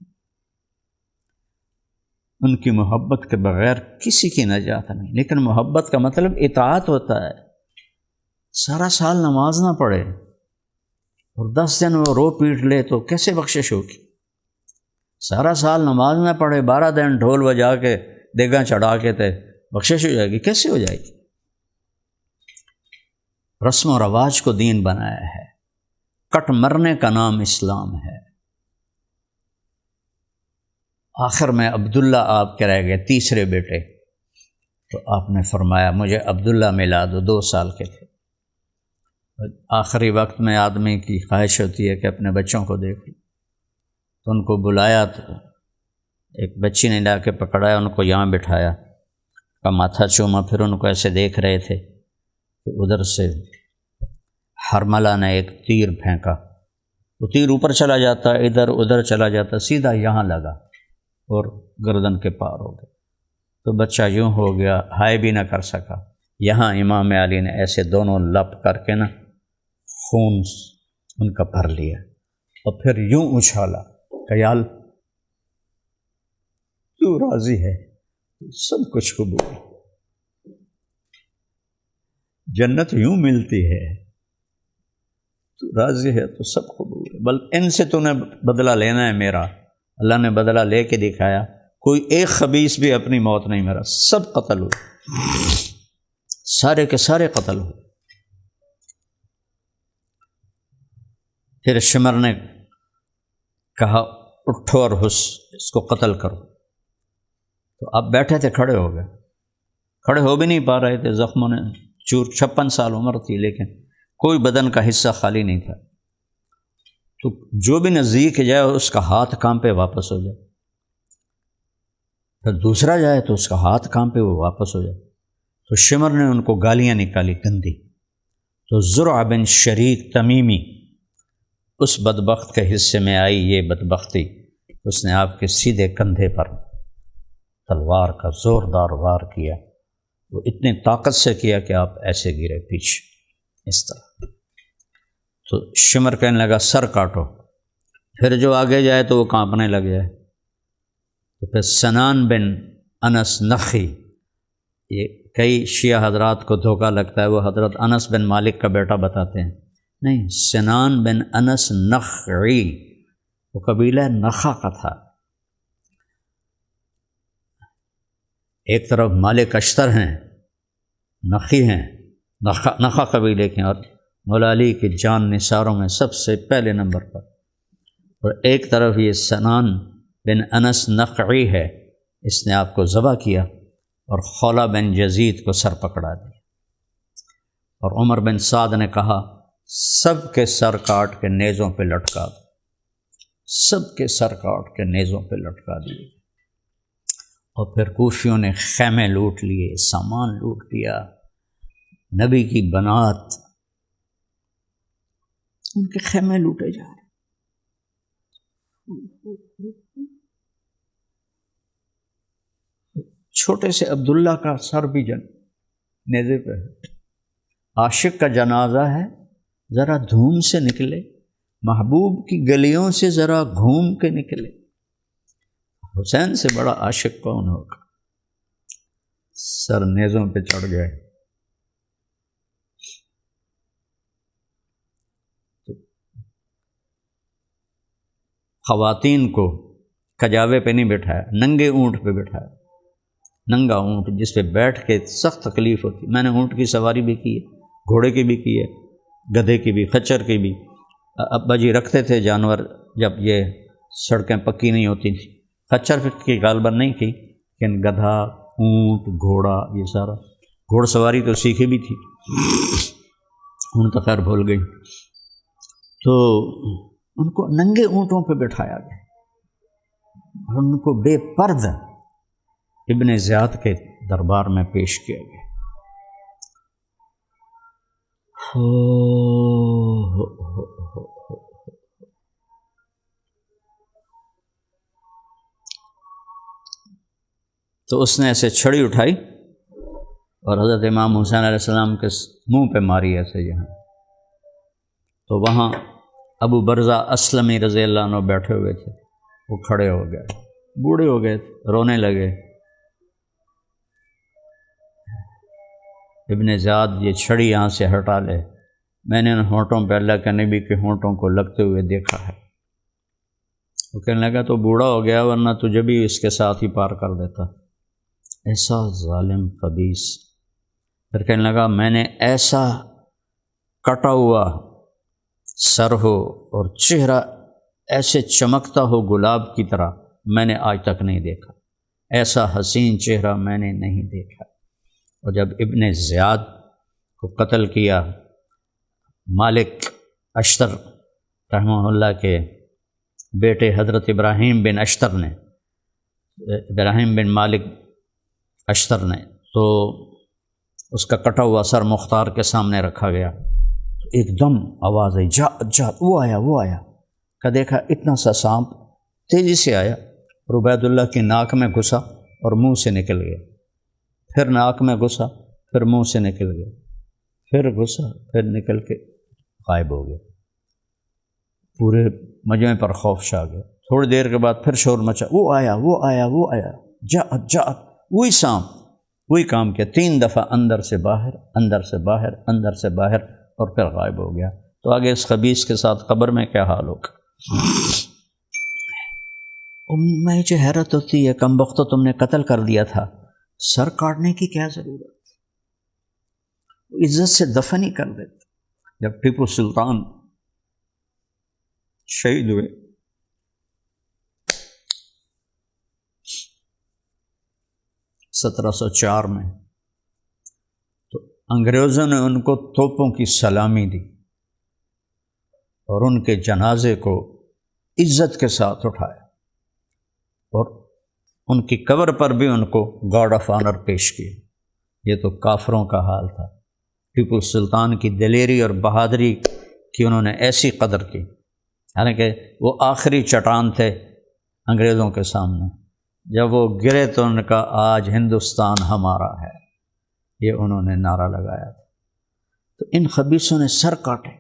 ان کی محبت کے بغیر کسی کی نجات نہیں، لیکن محبت کا مطلب اطاعت ہوتا ہے۔ سارا سال نماز نہ پڑھے اور 10 دن وہ رو پیٹ لے تو کیسے بخشش ہوگی؟ سارا سال نماز نہ پڑھے، 12 دن ڈھول بجا کے دیگاں چڑھا کے تے بخشش ہو جائے گی؟ کیسے ہو جائے گی؟ رسم و رواج کو دین بنایا ہے، کٹ مرنے کا نام اسلام ہے۔ آخر میں عبداللہ آپ کے رہ گئے، تیسرے بیٹے، تو آپ نے فرمایا مجھے عبداللہ ملا دو، 2 سال کے تھے۔ آخری وقت میں آدمی کی خواہش ہوتی ہے کہ اپنے بچوں کو دیکھ لوں، تو ان کو بلایا تو ایک بچی نے لا کے پکڑایا، ان کو یہاں بٹھایا، کا ماتھا چوما، پھر ان کو ایسے دیکھ رہے تھے کہ ادھر سے حرملہ نے ایک تیر پھینکا، وہ تیر اوپر چلا جاتا، ادھر ادھر چلا جاتا، سیدھا یہاں لگا اور گردن کے پار ہو گیا۔ تو بچہ یوں ہو گیا، ہائے بھی نہ کر سکا۔ یہاں امام علی نے ایسے دونوں لپ کر کے نا خون ان کا بھر لیا، اور پھر یوں اچھالا کہ یا اللہ تو راضی ہے، سب کچھ قبول، جنت یوں ملتی ہے، تو راضی ہے تو سب قبول ہے، بل ان سے تو نے بدلہ لینا ہے میرا۔ اللہ نے بدلہ لے کے دکھایا، کوئی ایک خبیث بھی اپنی موت نہیں مرا، سب قتل ہوئے، سارے کے سارے قتل ہوئے۔ پھر شمر نے کہا اٹھو اور اس کو قتل کرو، تو اب بیٹھے تھے، کھڑے ہو گئے، کھڑے ہو بھی نہیں پا رہے تھے، زخموں نے چور، 56 سال عمر تھی لیکن کوئی بدن کا حصہ خالی نہیں تھا۔ تو جو بھی نزدیک جائے اس کا ہاتھ کانپے واپس ہو جائے، پھر دوسرا جائے تو اس کا ہاتھ کانپے وہ واپس ہو جائے۔ تو شمر نے ان کو گالیاں نکالی گندی، تو زرع بن شریک تمیمی اس بدبخت کے حصے میں آئی یہ بدبختی، اس نے آپ کے سیدھے کندھے پر تلوار کا زوردار وار کیا، وہ اتنے طاقت سے کیا کہ آپ ایسے گرے پیچھے اس طرح۔ تو شمر کہنے لگا سر کاٹو، پھر جو آگے جائے تو وہ کانپنے لگ جائے۔ تو پھر سنان بن انس نخی، یہ کئی شیعہ حضرات کو دھوکہ لگتا ہے، وہ حضرت انس بن مالک کا بیٹا بتاتے ہیں، نہیں، سنان بن انس نخعی، وہ قبیلہ نخا کا تھا۔ ایک طرف مالک اشتر ہیں، نخی ہیں، نخا قبیلے کے، اور مولا علی کی جان نثاروں میں سب سے پہلے نمبر پر، اور ایک طرف یہ سنان بن انس نخعی ہے، اس نے آپ کو ذبح کیا اور خولہ بن یزید کو سر پکڑا دیا۔ اور عمر بن سعد نے کہا سب کے سر کاٹ کے نیزوں پہ لٹکا دو، سب کے سر کاٹ کے نیزوں پہ لٹکا دیے۔ اور پھر کوفیوں نے خیمے لوٹ لیے، سامان لوٹ لیا، نبی کی بنات، ان کے خیمے لوٹے جا رہے۔ چھوٹے سے عبداللہ کا سر بھی نیزے پہ ہے، عاشق کا جنازہ ہے ذرا دھوم سے نکلے، محبوب کی گلیوں سے ذرا گھوم کے نکلے۔ حسین سے بڑا عاشق کون ہوگا؟ سر نیزوں پہ چڑھ گئے۔ خواتین کو کجاوے پہ نہیں بٹھایا، ننگے اونٹ پہ بٹھایا، ننگا اونٹ جس پہ بیٹھ کے سخت تکلیف ہوتی۔ میں نے اونٹ کی سواری بھی کی ہے، گھوڑے کی بھی کی ہے، گدھے کی بھی، خچر کی بھی۔ ابا جی رکھتے تھے جانور جب یہ سڑکیں پکی نہیں ہوتی تھیں۔ خچر کی غالباً نہیں کی، لیکن گدھا، اونٹ، گھوڑا، یہ سارا۔ گھوڑ سواری تو سیکھی بھی تھی، ان تو خیر بھول گئی۔ تو ان کو ننگے اونٹوں پہ بٹھایا گیا اور ان کو بے پرد ابن زیاد کے دربار میں پیش کیا گیا۔ تو اس نے ایسے چھڑی اٹھائی اور حضرت امام حسین علیہ السلام کے منہ پہ ماری ایسے یہاں۔ تو وہاں ابو برزہ اسلمی رضی اللہ عنہ بیٹھے ہوئے تھے، وہ کھڑے ہو گئے، بوڑھے ہو گئے، رونے لگے۔ ابن زیاد یہ چھڑی یہاں سے ہٹا لے، میں نے ان ہونٹوں پہ اللہ کے نبی کے ہونٹوں کو لگتے ہوئے دیکھا ہے۔ وہ کہنے لگا تو بوڑھا ہو گیا، ورنہ تجھے بھی اس کے ساتھ ہی پار کر دیتا۔ ایسا ظالم خبیث۔ پھر کہنے لگا میں نے ایسا کٹا ہوا سر ہو اور چہرہ ایسے چمکتا ہو گلاب کی طرح میں نے آج تک نہیں دیکھا، ایسا حسین چہرہ میں نے نہیں دیکھا۔ اور جب ابن زیاد کو قتل کیا مالک اشتر رحمہ اللہ کے بیٹے حضرت ابراہیم بن اشتر نے، ابراہیم بن مالک اشتر نے، تو اس کا کٹا ہوا سر مختار کے سامنے رکھا گیا۔ تو ایک دم آواز آئی، جا جا، وہ آیا کہ دیکھا اتنا سا سانپ تیزی سے آیا اور عبید اللہ کی ناک میں گھسا اور منہ سے نکل گیا، پھر ناک میں گھسا، پھر منہ سے نکل گیا، پھر گھسا، پھر نکل کے غائب ہو گیا۔ پورے مجمع پر خوف چھا گیا۔ تھوڑی دیر کے بعد پھر شور مچا، وہ آیا، جا، وہی سانپ، وہی کام کیا، 3 دفعہ اندر سے باہر، اندر سے باہر، اندر سے باہر، اور پھر غائب ہو گیا۔ تو آگے اس خبیث کے ساتھ قبر میں کیا حال ہوگا؟ میں جو حیرت ہوتی ہے، کم بختو تم نے قتل کر دیا تھا، سر کاٹنے کی کیا ضرورت؟ عزت سے دفن ہی کر دیتے۔ جب ٹیپو سلطان شہید ہوئے، سترہ میں، تو انگریزوں نے ان کو توپوں کی سلامی دی اور ان کے جنازے کو عزت کے ساتھ اٹھایا اور ان کی قبر پر بھی ان کو گارڈ آف آنر پیش کیا۔ یہ تو کافروں کا حال تھا۔ ٹیپو سلطان کی دلیری اور بہادری کی انہوں نے ایسی قدر کی، حالانکہ وہ آخری چٹان تھے انگریزوں کے سامنے۔ جب وہ گرے تو ان کا آج ہندوستان ہمارا ہے، یہ انہوں نے نعرہ لگایا تھا۔ تو ان خبیثوں نے سر کاٹے،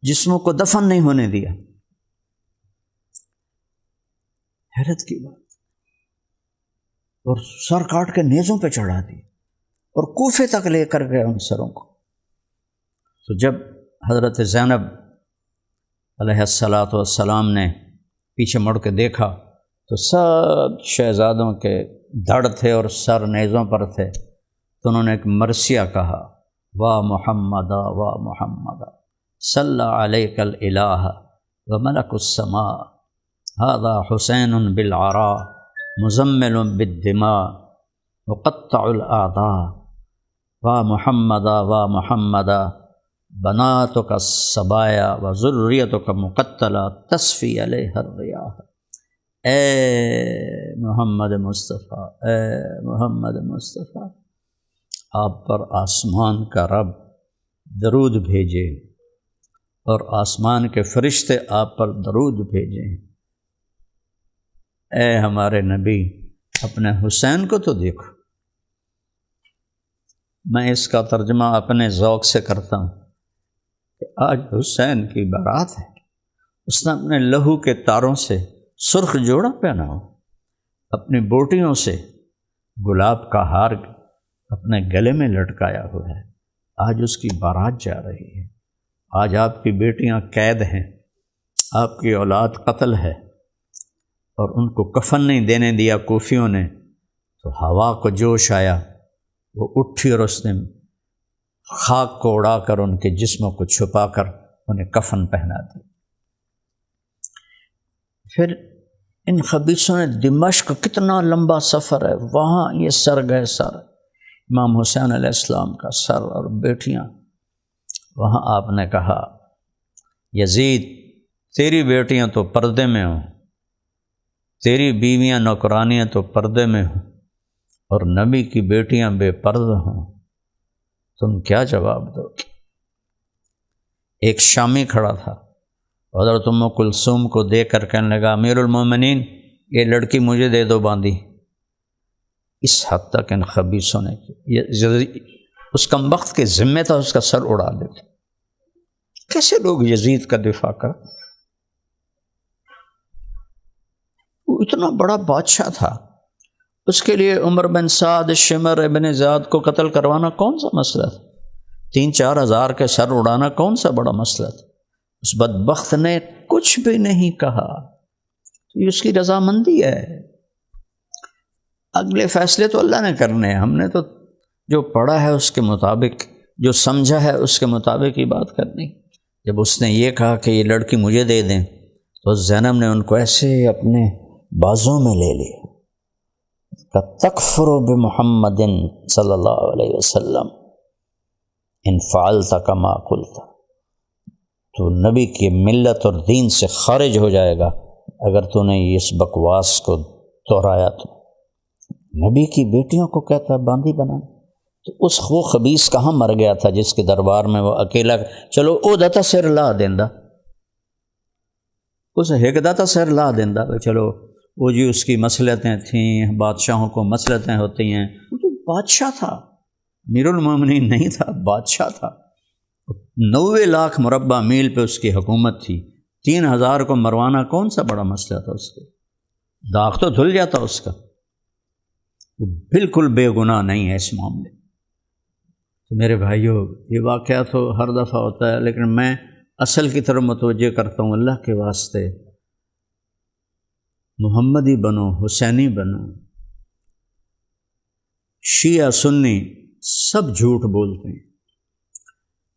جسموں کو دفن نہیں ہونے دیا۔ حیرت کی بات، اور سر کاٹ کے نیزوں پہ چڑھا دی اور کوفے تک لے کر گئے ان سروں کو۔ تو جب حضرت زینب علیہ السلام نے پیچھے مڑ کے دیکھا تو سب شہزادوں کے دھڑ تھے اور سر نیزوں پر تھے، تو انہوں نے ایک مرثیہ کہا، واہ محمدا واہ محمدا صلی علیک الالہ وملک السماء ھذا حسین بالعراء مزمل بالدماء مقطع الاعداء واہ محمدا واہ محمدا بناتک الصبایا وذریتک مقتلہ تصفی علیہ الریاح۔ اے محمد مصطفیٰ، اے محمد مصطفیٰ، آپ پر آسمان کا رب درود بھیجے اور آسمان کے فرشتے آپ پر درود بھیجیں۔ اے ہمارے نبی، اپنے حسین کو تو دیکھو۔ میں اس کا ترجمہ اپنے ذوق سے کرتا ہوں کہ آج حسین کی بارات ہے، اس نے اپنے لہو کے تاروں سے سرخ جوڑا پہنا ہو، اپنی بوٹیوں سے گلاب کا ہار اپنے گلے میں لٹکایا ہوا ہے، آج اس کی بارات جا رہی ہے، آج آپ کی بیٹیاں قید ہیں، آپ کی اولاد قتل ہے، اور ان کو کفن نہیں دینے دیا کوفیوں نے، تو ہوا کو جوش آیا، وہ اٹھی اور اس نے خاک کو اڑا کر ان کے جسموں کو چھپا کر انہیں کفن پہنا دی۔ پھر ان خبیثوں نے دمشق، کتنا لمبا سفر ہے، وہاں یہ سر گئے، سر امام حسین علیہ السلام کا سر اور بیٹیاں، وہاں آپ نے کہا یزید تیری بیٹیاں تو پردے میں ہوں، تیری بیویاں نوکرانیاں تو پردے میں ہوں، اور نبی کی بیٹیاں بے پردہ ہوں، تم کیا جواب دو گے؟ ایک شامی کھڑا تھا، حضرت ام کلثوم کو دیکھ کر کہنے لگا امیر المومنین یہ لڑکی مجھے دے دو باندھی۔ اس حد تک ان خبیثوں نے اس کمبخت کے ذمے تھا اس کا سر اڑا دیتے۔ کیسے لوگ یزید کا دفاع کر، وہ اتنا بڑا بادشاہ تھا، اس کے لیے عمر بن سعد، شمر ابن زیاد کو قتل کروانا کون سا مسئلہ تھا؟ 3-4 ہزار کے سر اڑانا کون سا بڑا مسئلہ تھا؟ اس بدبخت نے کچھ بھی نہیں کہا، تو یہ اس کی رضامندی ہے۔ اگلے فیصلے تو اللہ نے کرنے ہیں، ہم نے تو جو پڑھا ہے اس کے مطابق، جو سمجھا ہے اس کے مطابق ہی بات کرنی۔ جب اس نے یہ کہا کہ یہ لڑکی مجھے دے دیں، تو زینب نے ان کو ایسے اپنے بازوں میں لے لیا کہ تکفر بمحمد صلی اللہ علیہ وسلم ان فعلت کما قلت، تو نبی کی ملت اور دین سے خارج ہو جائے گا اگر تو نے اس بکواس کو دہرایا۔ تو نبی کی بیٹیوں کو کہتا ہے باندھی بنانا، تو اس وہ خبیث کہاں مر گیا تھا جس کے دربار میں وہ اکیلا، چلو او دتا سر لا دیندا، اس ہکدتا سر لا دیندا، چلو وہ جی اس کی مصلحتیں تھیں، بادشاہوں کو مصلحتیں ہوتی ہیں، وہ تو بادشاہ تھا، امیر المومنین نہیں تھا، بادشاہ تھا۔ 90 لاکھ مربع میل پہ اس کی حکومت تھی، 3000 کو مروانا کون سا بڑا مسئلہ تھا؟ اس کے داغ تو دھل جاتا اس کا، وہ بالکل بے گناہ نہیں ہے اس معاملے۔ تو میرے بھائیوں، یہ واقعہ تو ہر دفعہ ہوتا ہے، لیکن میں اصل کی طرف متوجہ کرتا ہوں، اللہ کے واسطے محمدی بنو، حسینی بنو، شیعہ سنی سب جھوٹ بولتے ہیں،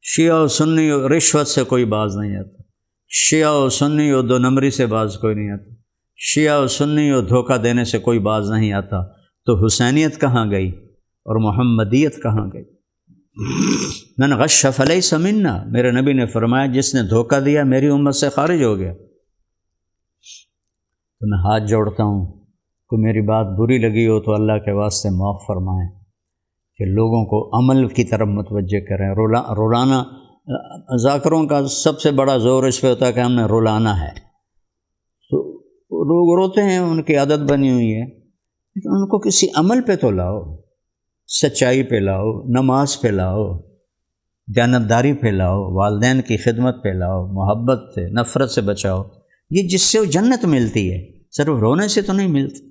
شیعہ و سنی رشوت سے کوئی باز نہیں آتا، شیعہ و سنی و 2 نمبری سے باز کوئی نہیں آتا، شیعہ و سنی و دھوکہ دینے سے کوئی باز نہیں آتا، تو حسینیت کہاں گئی اور محمدیت کہاں گئی؟ من غش فلیس منا، میرے نبی نے فرمایا جس نے دھوکہ دیا میری امت سے خارج ہو گیا۔ تو میں ہاتھ جوڑتا ہوں، کوئی میری بات بری لگی ہو تو اللہ کے واسطے معاف فرمائیں، کہ لوگوں کو عمل کی طرف متوجہ کریں۔ رولانا، ذاکروں کا سب سے بڑا زور اس پہ ہوتا ہے کہ ہم نے رولانا ہے، تو لوگ روتے ہیں، ان کی عادت بنی ہوئی ہے، لیکن ان کو کسی عمل پہ تو لاؤ، سچائی پہ لاؤ، نماز پہ لاؤ، دیانتداری پہ لاؤ، والدین کی خدمت پہ لاؤ، محبت سے، نفرت سے بچاؤ، یہ جس سے جنت ملتی ہے، صرف رونے سے تو نہیں ملتی۔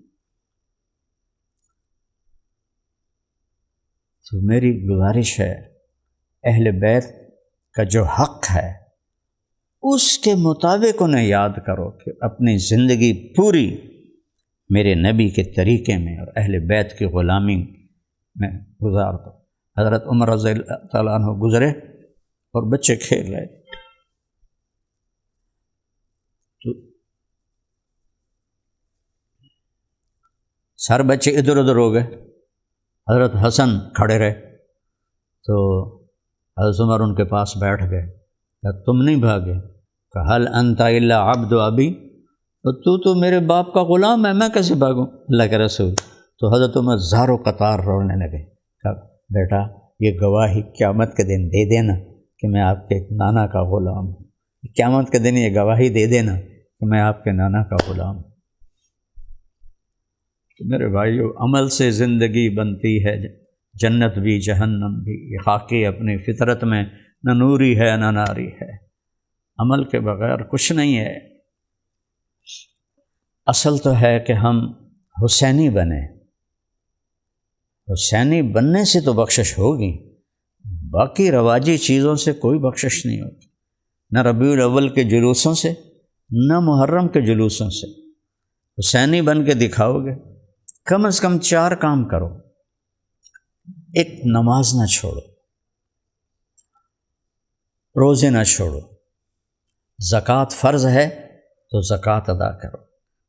تو میری گزارش ہے، اہل بیت کا جو حق ہے اس کے مطابق انہیں یاد کرو، کہ اپنی زندگی پوری میرے نبی کے طریقے میں اور اہل بیت کی غلامی میں گزار دو۔ حضرت عمر رضی اللہ تعالیٰ عنہ گزرے اور بچے کھیل رہے، تو سارے بچے ادھر ادھر ہو گئے، حضرت حسن کھڑے رہے، تو حضرت عمر ان کے پاس بیٹھ گئے، کہ تم نہیں بھاگے؟ کہ حل انت الا عبد ابی، تو میرے باپ کا غلام ہے، میں کیسے بھاگوں اللہ کے رسول؟ تو حضرت عمر زاروں قطار رونے لگے، کہ بیٹا یہ گواہی قیامت کے دن دے دینا کہ میں آپ کے نانا کا غلام ہوں، قیامت کے دن یہ گواہی دے دینا کہ میں آپ کے نانا کا غلام ہوں۔ تو میرے بھائیو، عمل سے زندگی بنتی ہے، جنت بھی جہنم بھی، یہ خاکی اپنی فطرت میں نہ نوری ہے نہ ناری ہے، عمل کے بغیر کچھ نہیں ہے۔ اصل تو ہے کہ ہم حسینی بنیں، حسینی بننے سے تو بخشش ہوگی، باقی رواجی چیزوں سے کوئی بخشش نہیں ہوگی، نہ ربیع الاول کے جلوسوں سے نہ محرم کے جلوسوں سے۔ حسینی بن کے دکھاؤ گے، کم از کم 4 کام کرو۔ ایک، نماز نہ چھوڑو، روزے نہ چھوڑو، زکوٰۃ فرض ہے تو زکوٰۃ ادا کرو،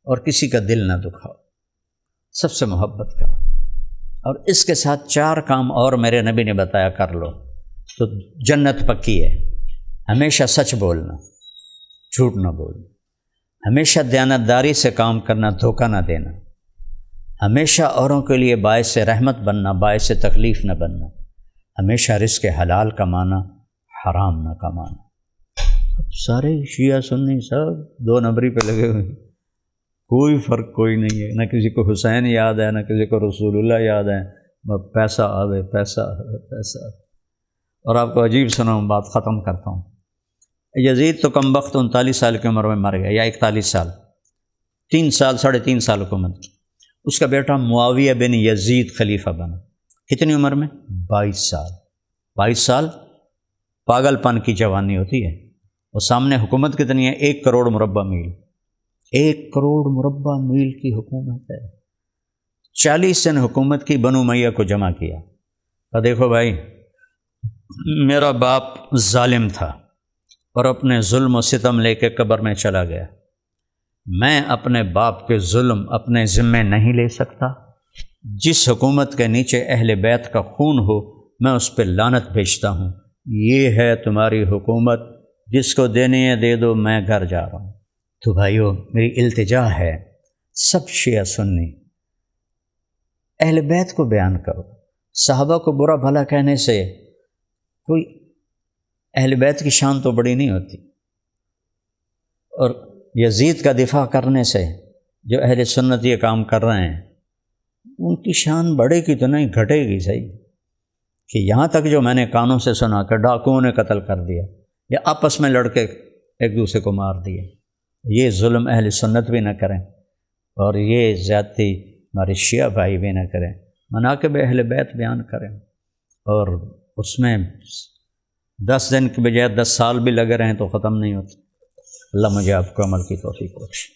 اور کسی کا دل نہ دکھاؤ، سب سے محبت کرو، اور اس کے ساتھ 4 کام اور میرے نبی نے بتایا کر لو تو جنت پکی ہے۔ ہمیشہ سچ بولنا، جھوٹ نہ بولنا، ہمیشہ دیانتداری سے کام کرنا، دھوکہ نہ دینا، ہمیشہ اوروں کے لیے باعث رحمت بننا، باعث تکلیف نہ بننا، ہمیشہ رزق حلال کمانا، حرام نہ کمانا۔ سارے شیعہ سنی سب 2 نمبری پہ لگے ہوئے ہیں، کوئی فرق کوئی نہیں ہے، نہ کسی کو حسین یاد ہے نہ کسی کو رسول اللہ یاد ہے، پیسہ آوے پیسہ آوے پیسہ آوے۔ اور آپ کو عجیب سناؤں، بات ختم کرتا ہوں۔ یزید تو کم وقت 39 سال کی عمر میں مر گیا، یا 41 سال، 3 سال 3.5 سال حکومت کی۔ اس کا بیٹا معاویہ بن یزید خلیفہ بنا، کتنی عمر میں؟ 22 سال۔ 22 سال پاگل پن کی جوانی ہوتی ہے، اور سامنے حکومت کتنی ہے؟ 1 کروڑ مربع میل، 1 کروڑ مربع میل کی حکومت ہے۔ 40 دن حکومت کی، بنو امیہ کو جمع کیا، اور دیکھو بھائی، میرا باپ ظالم تھا اور اپنے ظلم و ستم لے کے قبر میں چلا گیا، میں اپنے باپ کے ظلم اپنے ذمے نہیں لے سکتا، جس حکومت کے نیچے اہل بیت کا خون ہو میں اس پہ لعنت بھیجتا ہوں، یہ ہے تمہاری حکومت، جس کو دینی ہے دے دو، میں گھر جا رہا ہوں۔ تو بھائیو، میری التجا ہے، سب شیعہ سنی اہل بیت کو بیان کرو۔ صحابہ کو برا بھلا کہنے سے کوئی اہل بیت کی شان تو بڑی نہیں ہوتی، اور یزید کا دفاع کرنے سے جو اہل سنت یہ کام کر رہے ہیں ان کی شان بڑھے گی تو نہیں، گھٹے گی۔ صحیح کہ یہاں تک جو میں نے کانوں سے سنا کہ ڈاکوؤں نے قتل کر دیا، یا آپس میں لڑ کے ایک دوسرے کو مار دیا، یہ ظلم اہل سنت بھی نہ کریں، اور یہ زیادتی ہمارے شیعہ بھائی بھی نہ کریں۔ مناقب اہل بیت بیان کریں، اور اس میں 10 دن کے بجائے 10 سال بھی لگے رہیں تو ختم نہیں ہوتے۔ اللہ مجھے آپ کو عمل کی توفیق بخشے۔